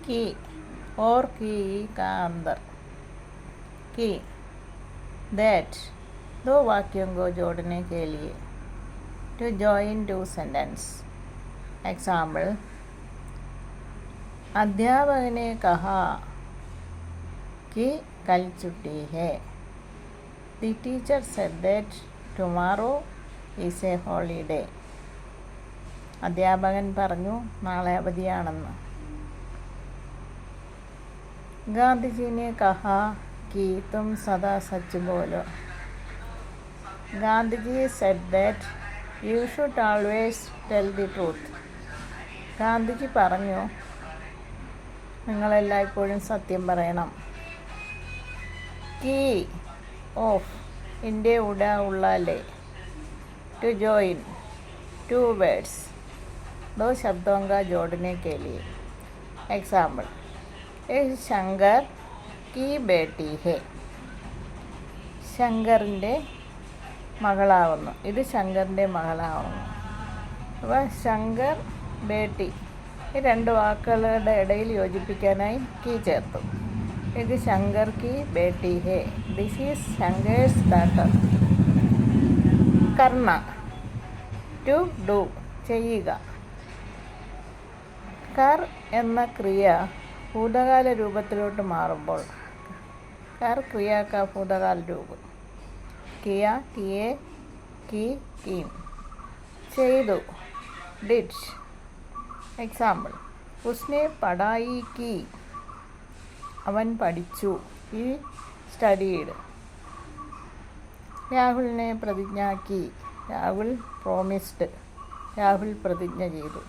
की और की का अंदर की दैट दो वाक्यों को जोड़ने के लिए to join two sentence example अध्यापक ने कहा कि कल छुट्टी है The teacher said that tomorrow is a holiday. അധ്യാപകൻ പറഞ്ഞു നാളെ അവധിയാണെന്ന്. ഗാന്ധിജി ने कहा कि तुम सदा सच बोलो. Gandhiji said that you should always tell the truth. Gandhiji പറഞ്ഞു നിങ്ങളെല്ലായ്പ്പോഴും സത്യം പറയണം. की ऑफ इनके उड़ा उल्ला ले टू जॉइन टू वर्ड्स दो शब्दों का जोड़ने के लिए एग्जाम्पल ये शंकर की बेटी है ശങ്കറിൻ്റെ മകളാവുന്നു ഇത് ശങ്കറിൻ്റെ മകളാവുന്നു അപ്പോൾ ശങ്കർ ബേട്ടി ഈ രണ്ട് വാക്കുകളുടെ ഇടയിൽ യോജിപ്പിക്കാനായി കീ ചേർത്തു ഇത് ശങ്കർ की बेटी है ദിസ് ഈസ് ശങ്കേഴ്സ് ഡാറ്റർ കർണ ടു ഡു ചെയ്യുക കർ എന്ന ക്രിയ ഭൂതകാല രൂപത്തിലോട്ട് മാറുമ്പോൾ കർ ക്രിയ का ഭൂതകാല രൂപം കിയ കിയെ की कीम ചെയ്തു ഡിഡ് എക്സാമ്പിൾ उसने पढ़ाई की അവൻ പഠിച്ചു ഈ സ്റ്റഡീഡ് രാഹുലിനെ പ്രതിജ്ഞ की രാഹുൽ പ്രോമിസ്ഡ് രാഹുൽ പ്രതിജ്ഞ ചെയ്തു